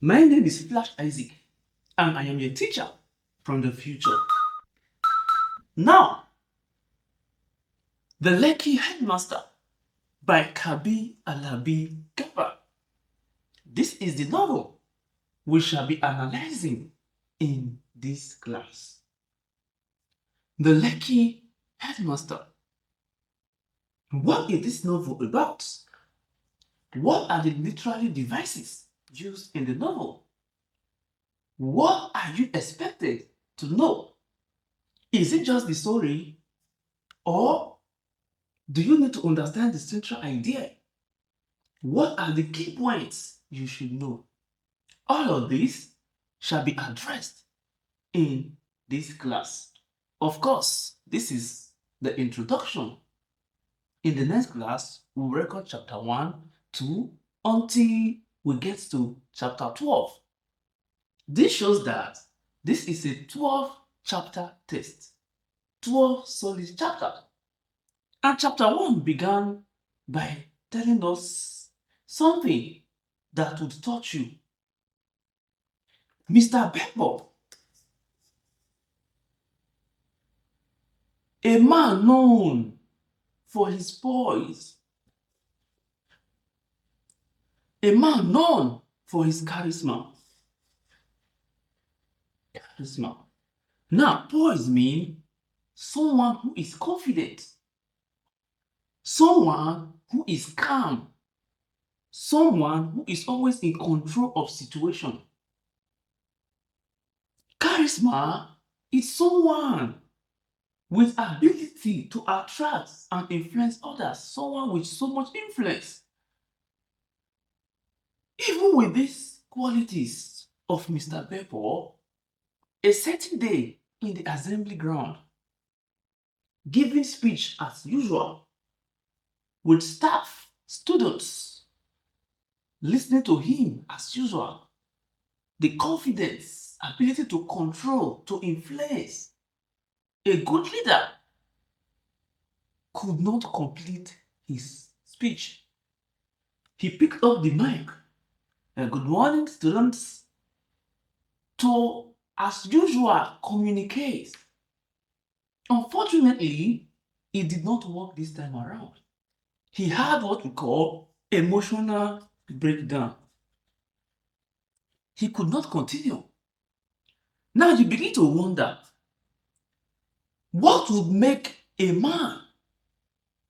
My name is Flash Isaac, and I am your teacher from the future. Now, The Lekki Headmaster by Kabi Alabi Gaba. This is the novel we shall be analyzing in this class. The Lekki Headmaster. What is this novel about? What are the literary devices used in the novel? What are you expected to know? Is it just the story, or do you need to understand the central idea? What are the key points you should know? All of this shall be addressed in this class. Of course, this is the introduction. In the next class, we'll record chapter 1, 2, until we get to chapter 12. This shows that this is a 12 chapter test, 12 solid chapters. And chapter 1 began by telling us something that would touch you. Mr. Beppo, a man known for his poise, a man known for his charisma. Now, poise means someone who is confident, someone who is calm, someone who is always in control of situation. Charisma is someone with ability to attract and influence others, someone with so much influence. Even with these qualities of Mr. Beppo, a certain day in the assembly ground, giving speech as usual, with staff, students, listening to him as usual, the confidence, ability to control, to influence, a good leader could not complete his speech. He picked up the mic. Good morning, students. To, as usual, communicate. Unfortunately, it did not work this time around. He had what we call emotional breakdown. He could not continue. Now you begin to wonder, what would make a man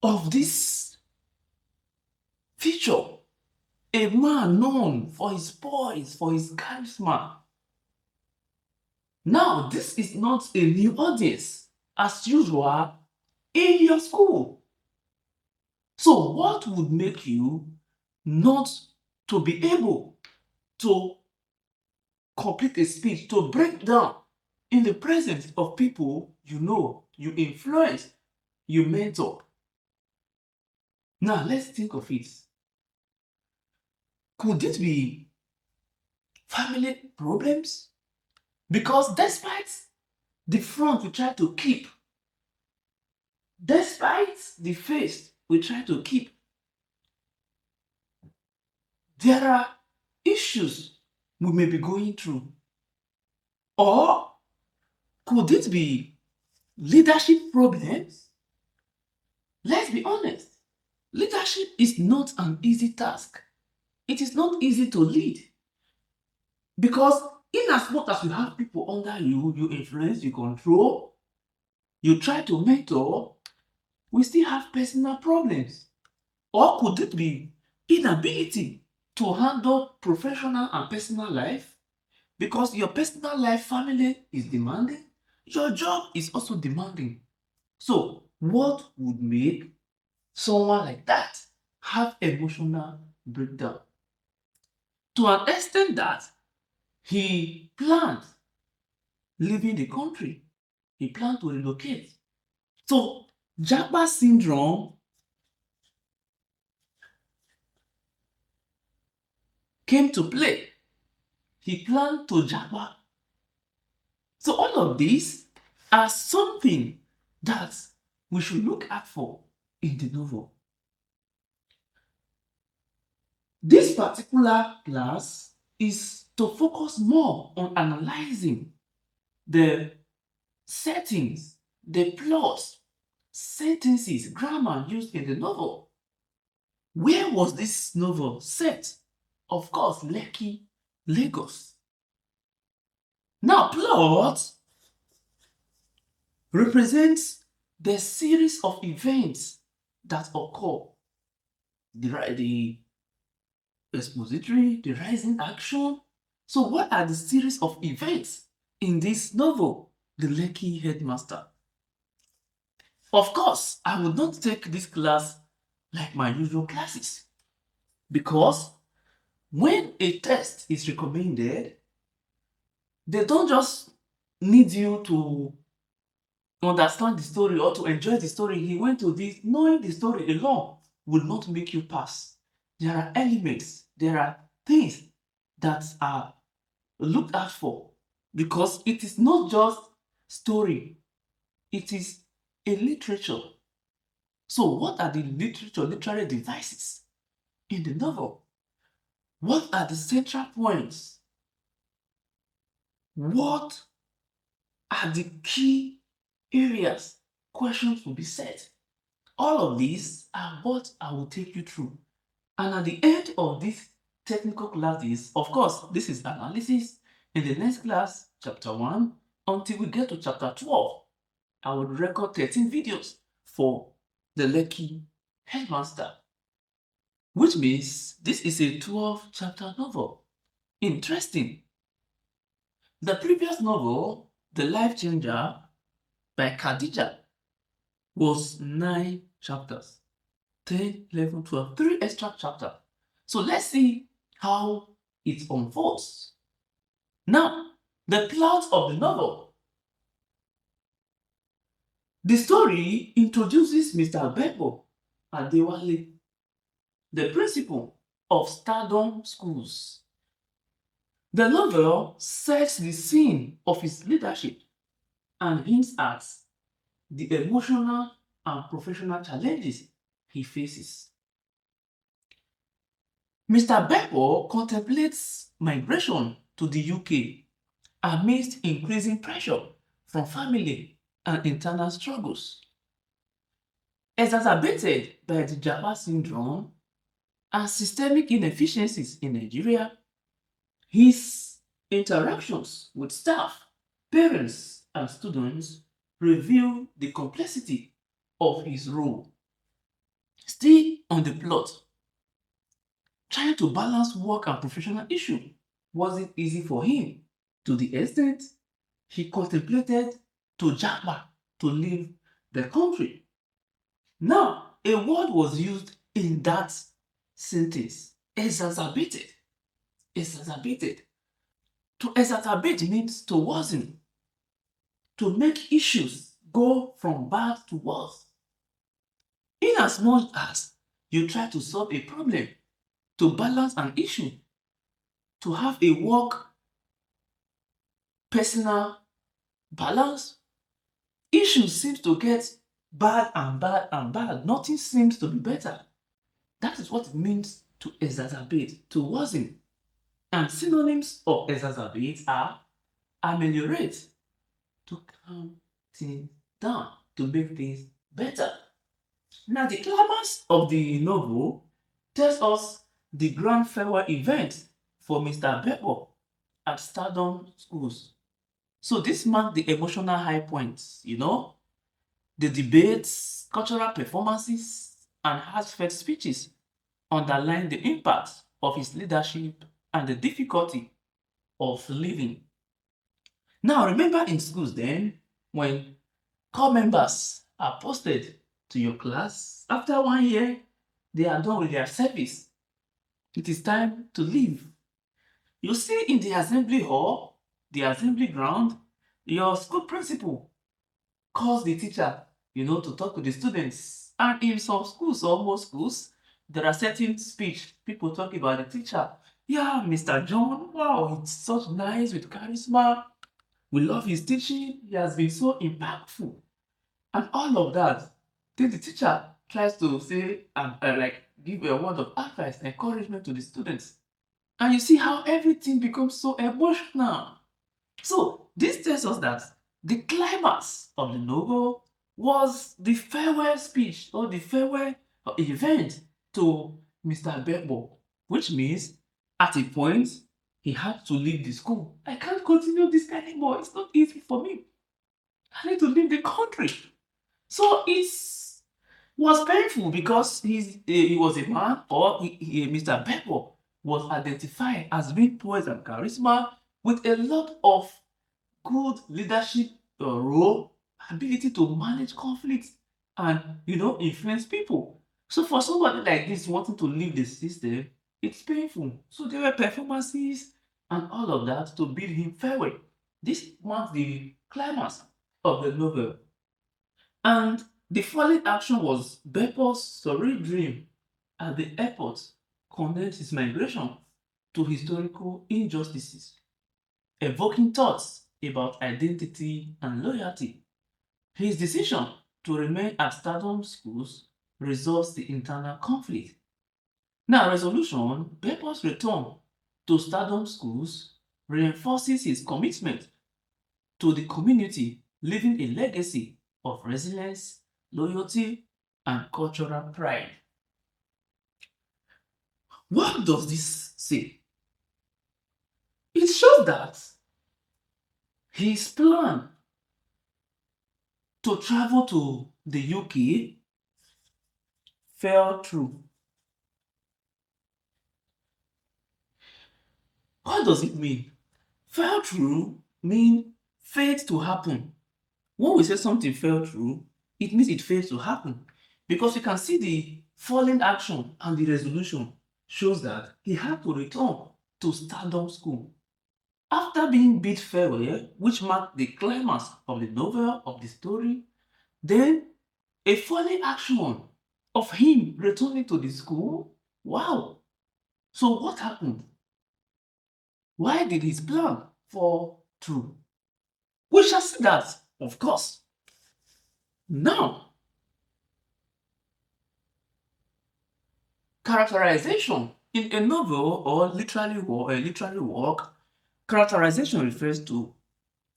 of this feature, a man known for his poise, for his charisma? Now, this is not a new audience, as usual, in your school. So what would make you not to be able to complete a speech, to break down in the presence of people you know, you influence, you mentor? Now, let's think of it. Could it be family problems? Because despite the front we try to keep, despite the face we try to keep, there are issues we may be going through. Or could it be leadership problems? Let's be honest. Leadership is not an easy task. It is not easy to lead. Because in as much as you have people under you, you influence, you control, you try to mentor, we still have personal problems. Or could it be inability to handle professional and personal life? Because your personal life, family is demanding, your job is also demanding. So, what would make someone like that have emotional breakdown? To an extent that he planned leaving the country, he planned to relocate. So, Jamb syndrome came to play. He planned to Jamb. So all of these are something that we should look out for in the novel. This particular class is to focus more on analyzing the settings, the plots, sentences, grammar used in the novel. Where was this novel set? Of course, Lekki, Lagos. Now, plot represents the series of events that occur. The expository, the rising action. So what are the series of events in this novel, The Lekki Headmaster? Of course, I would not take this class like my usual classes, because when a test is recommended, they don't just need you to understand the story or to enjoy the story. He went to this, knowing the story alone will not make you pass. There are elements, there are things that are looked out for, because it is not just story, it is a literature. So what are the literary devices in the novel? What are the central points? What are the key areas questions will be set? All of these are what I will take you through. And at the end of this technical classes, of course, this is analysis. In the next class, chapter 1, until we get to chapter 12, I will record 13 videos for the Lekki Headmaster, which means this is a 12-chapter novel. Interesting. The previous novel, The Life Changer by Khadija, was 9 chapters. 10, 11, 12, 3 extra chapters. So let's see how it unfolds. Now, the plot of the novel. The story introduces Mr. Beppo Adewale, the principal of Stardom Schools. The novel sets the scene of his leadership and hints at the emotional and professional challenges he faces. Mr. Beppo contemplates migration to the UK amidst increasing pressure from family and internal struggles. Exacerbated by the Jamb syndrome and systemic inefficiencies in Nigeria, his interactions with staff, parents, and students reveal the complexity of his role. Still on the plot, trying to balance work and professional issues wasn't easy for him, to the extent he contemplated to Jamb to leave the country. Now, a word was used in that sentence: exacerbated. Exacerbated. To exacerbate means to worsen, to make issues go from bad to worse. In as much as you try to solve a problem, to balance an issue, to have a work personal balance, issues seems to get bad and bad and bad. Nothing seems to be better. That is what it means to exacerbate, to worsen. And synonyms of exacerbate are ameliorate, to calm things down, to make things better. Now, the climax of the novel tells us the grand farewell event for Mr. Beppo at Stardom Schools. So this marked the emotional high points, the debates, cultural performances, and heartfelt speeches underline the impact of his leadership and the difficulty of living. Now, remember in schools then, when core members are posted to your class, after 1 year, they are done with their service. It is time to leave. You see in the assembly hall, the assembly ground, your school principal calls the teacher, to talk to the students. And in some schools, or most schools, there are certain speech people talk about the teacher. Yeah, Mr. John, wow, it's such nice with charisma. We love his teaching. He has been so impactful. And all of that. Then the teacher tries to say and give a word of advice, encouragement to the students. And you see how everything becomes so emotional. So this tells us that the climax of the novel was the farewell speech or the farewell event to Mr. Bebo, which means at a point he had to leave the school. I can't continue this anymore. It's not easy for me. I need to leave the country. So it was painful because he was a man, or Mr. Bebo was identified as being poised and charisma with a lot of good leadership role, ability to manage conflicts and influence people. So for somebody like this wanting to leave the system, it's painful. So there were performances and all of that to bid him farewell. This marks the climax of the novel. And the falling action was Beppo's surreal dream at the airport connects his migration to historical injustices, evoking thoughts about identity and loyalty. His decision to remain at Stardom schools resolves the internal conflict. Now, resolution, Beppo's return to Stardom schools reinforces his commitment to the community, leaving a legacy of resilience, loyalty, and cultural pride. What does this say? It shows that his plan to travel to the UK fell through. What does it mean? Fell through means failed to happen. When we say something fell through, it means it failed to happen. Because you can see the falling action and the resolution shows that he had to return to Stardom School. After being bid farewell, which marked the climax of the novel, of the story, then a falling action of him returning to the school. Wow! So what happened? Why did his plan fall through? We shall see that, of course. Now, characterization in a novel or literary work, characterization refers to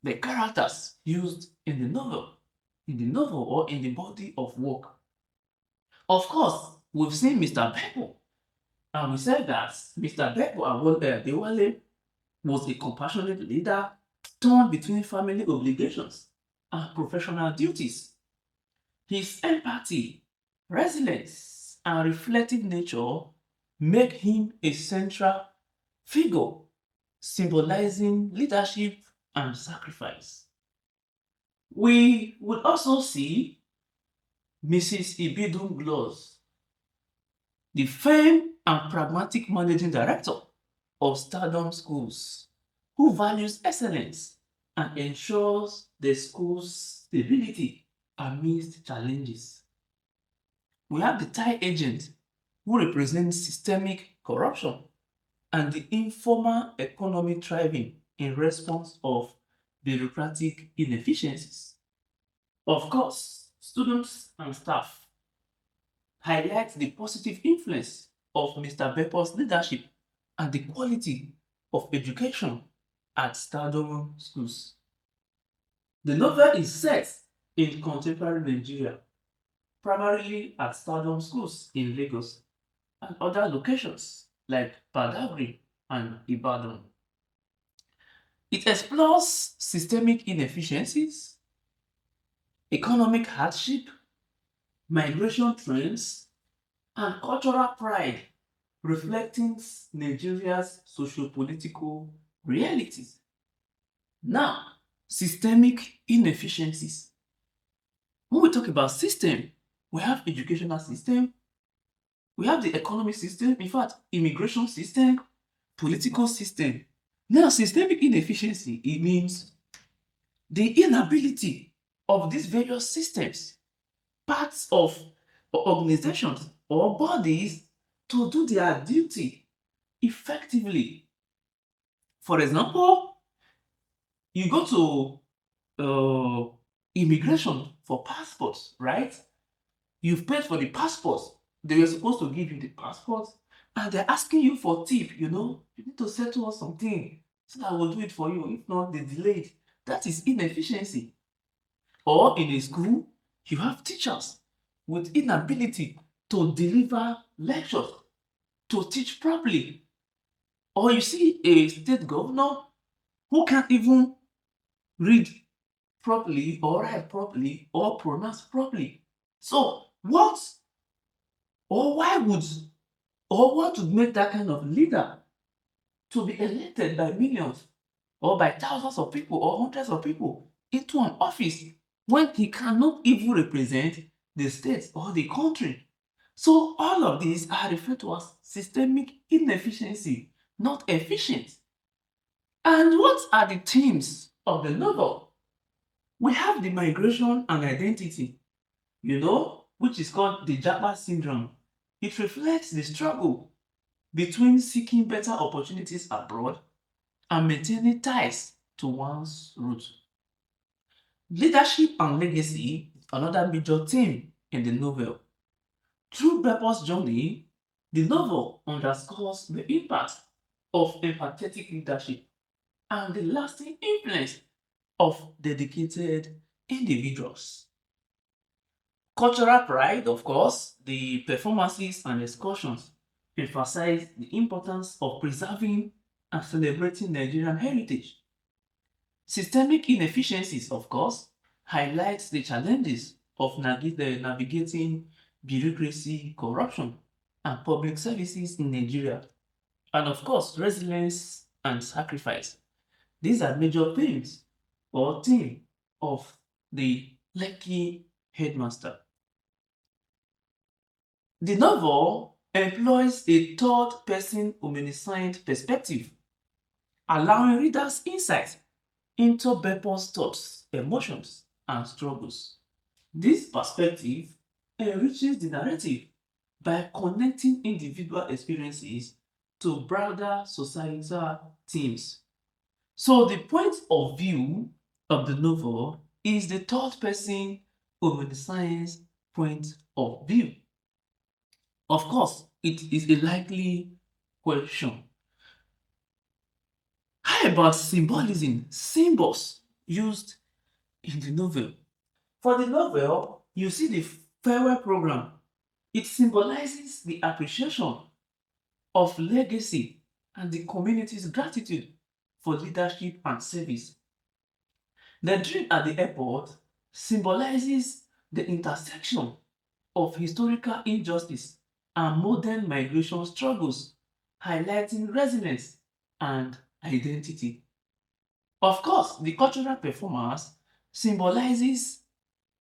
the characters used in the novel or in the body of work. Of course, we've seen Mr. Beppo, and we said that Mr. Beppo Adewale was a compassionate leader torn between family obligations and professional duties. His empathy, resilience, and reflective nature make him a central figure, symbolizing leadership and sacrifice. We would also see Mrs. Ibidun Gloss, the famed and pragmatic managing director of Stardom Schools, who values excellence and ensures the school's stability amidst challenges. We have the tie agent, who represents systemic corruption and the informal economy thriving in response of bureaucratic inefficiencies. Of course, students and staff highlight the positive influence of Mr. Beppo's leadership and the quality of education at Stardom schools. The novel is set in contemporary Nigeria, primarily at Stardom schools in Lagos and other locations like Badagry and Ibadan. It explores systemic inefficiencies, economic hardship, migration trends, and cultural pride, reflecting Nigeria's socio-political realities. Now, systemic inefficiencies. When we talk about system, we have educational system, we have the economic system, in fact, immigration system, political system. Now, systemic inefficiency, it means the inability of these various systems, parts of organizations or bodies to do their duty effectively. For example, you go to immigration for passports, right? You've paid for the passports. They were supposed to give you the passports, and they're asking you for tip, you need to settle us something so that we'll do it for you. If not, they delayed. That is inefficiency. Or in a school, you have teachers with inability to deliver lectures, to teach properly. Or you see a state governor who can't even read properly or write properly or pronounce properly. So what would make that kind of leader to be elected by millions or by thousands of people or hundreds of people into an office when he cannot even represent the state or the country? So all of these are referred to as systemic inefficiency, not efficient. And what are the themes of the novel? We have the migration and identity, which is called the Jamb syndrome. It reflects the struggle between seeking better opportunities abroad and maintaining ties to one's roots. Leadership and legacy, another major theme in the novel. Through Beppo's journey, the novel underscores the impact of empathetic leadership and the lasting influence of dedicated individuals. Cultural pride, of course, the performances and excursions emphasize the importance of preserving and celebrating Nigerian heritage. Systemic inefficiencies, of course, highlights the challenges of navigating bureaucracy, corruption, and public services in Nigeria. And of course, resilience and sacrifice. These are major themes or theme of the Lekki Headmaster. The novel employs a third-person omniscient perspective, allowing readers insight into Beppo's thoughts, emotions, and struggles. This perspective enriches the narrative by connecting individual experiences to broader societal themes. So the point of view of the novel is the third person omniscience point of view. Of course, it is a likely question. How about symbolism, symbols used in the novel? For the novel, you see the farewell program. It symbolizes the appreciation of legacy and the community's gratitude for leadership and service. The dream at the airport symbolizes the intersection of historical injustice and modern migration struggles, highlighting resilience and identity. Of course, the cultural performance symbolizes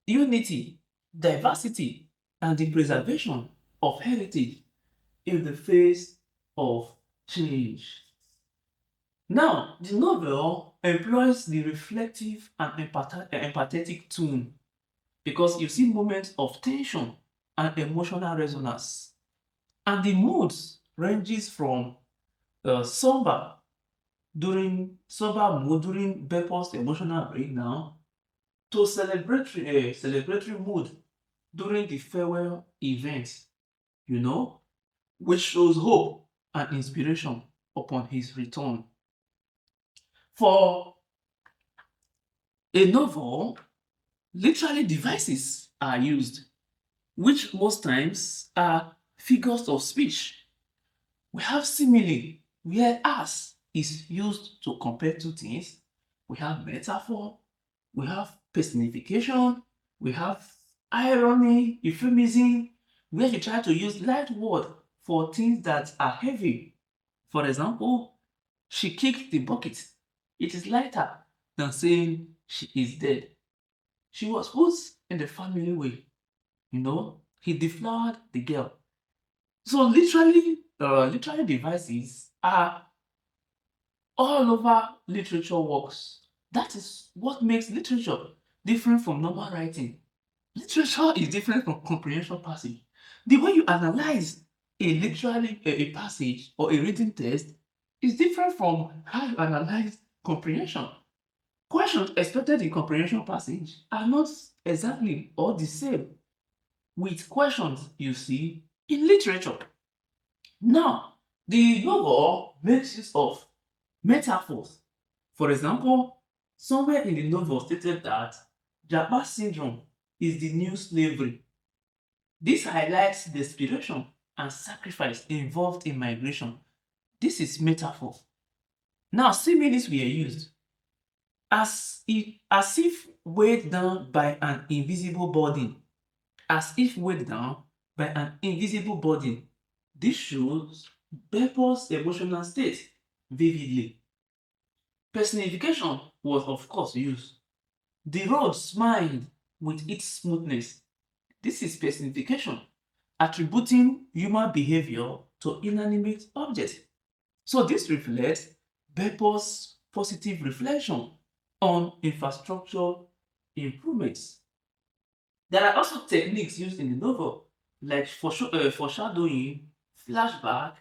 unity, diversity, and the preservation of heritage in the face of change. Now, the novel employs the reflective and empathetic tone because you see moments of tension and emotional resonance. And the moods ranges from somber mood during Beppo's emotional breakdown to celebratory mood during the farewell event, you know, which shows hope and inspiration upon his return. For a novel, literary devices are used, which most times are figures of speech. We have simile, where as is used to compare two things. We have metaphor, we have personification, we have irony, euphemism, where you try to use light word for things that are heavy. For example, she kicked the bucket. It is lighter than saying she is dead. She was put in the family way. He deflowered the girl. So literary devices are all over literature works. That is what makes literature different from normal writing. Literature is different from comprehension passage. The way you analyze a passage or a written text is different from how you analyze comprehension. Questions expected in comprehension passage are not exactly or the same with questions you see in literature. Now, the novel makes use of metaphors. For example, somewhere in the novel stated that Japa syndrome is the new slavery. This highlights the desperation and sacrifice involved in migration. This is metaphor. Now, similes were used as if weighed down by an invisible burden. As if weighed down by an invisible burden. This shows Beppo's emotional state vividly. Personification was of course used. The road smiled with its smoothness. This is personification, attributing human behavior to inanimate objects. So this reflects Beppo's positive reflection on infrastructure improvements. There are also techniques used in the novel, like foreshadowing, flashback,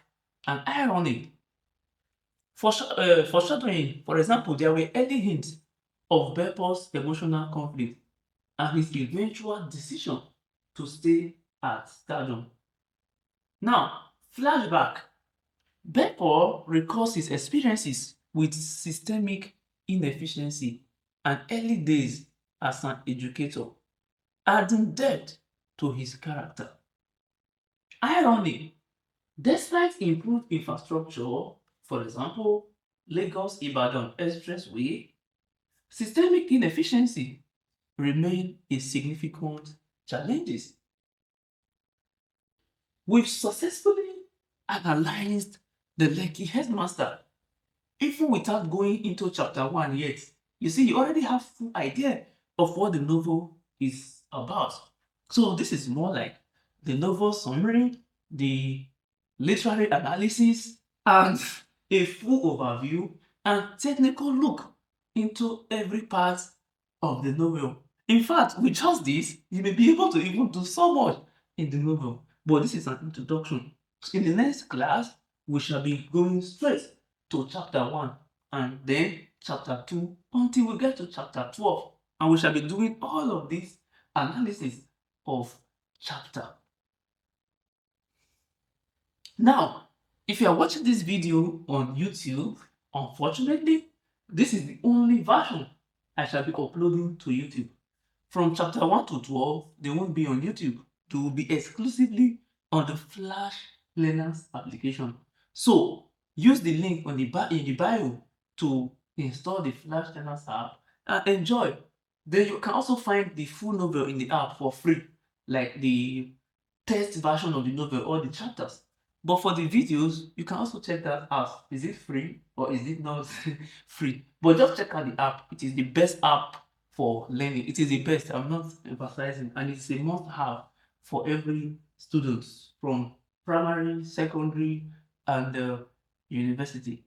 and irony. Foreshadowing, for example, there were early hints of Beppo's emotional conflict and his eventual decision to stay at Stardom. Now, flashback. Beppo recalls his experiences with systemic inefficiency and early days as an educator, adding depth to his character. Irony. Despite improved infrastructure, for example, Lagos-Ibadan Expressway, systemic inefficiency remain a significant challenge. We've successfully analyzed the Lekki Headmaster, even without going into chapter 1 yet. You see, you already have full idea of what the novel is about. So this is more like the novel summary, the literary analysis, and a full overview and technical look into every part of the novel. In fact, with just this, you may be able to even do so much in the novel. But this is an introduction. In the next class, we shall be going straight to chapter 1 and then chapter 2 until we get to chapter 12. And we shall be doing all of this analysis of chapter. Now, if you are watching this video on YouTube, unfortunately, this is the only version I shall be uploading to YouTube. From chapter 1 to 12, they won't be on YouTube. They will be exclusively on the Flashlearners application. So, use the link in the bio to install the Flashlearners app and enjoy. Then you can also find the full novel in the app for free, like the test version of the novel or the chapters. But for the videos, you can also check that out. Is it free or is it not free? But just check out the app. It is the best app for learning. It is the best. I'm not emphasizing, and it's a must-have for every student from primary, secondary, and university.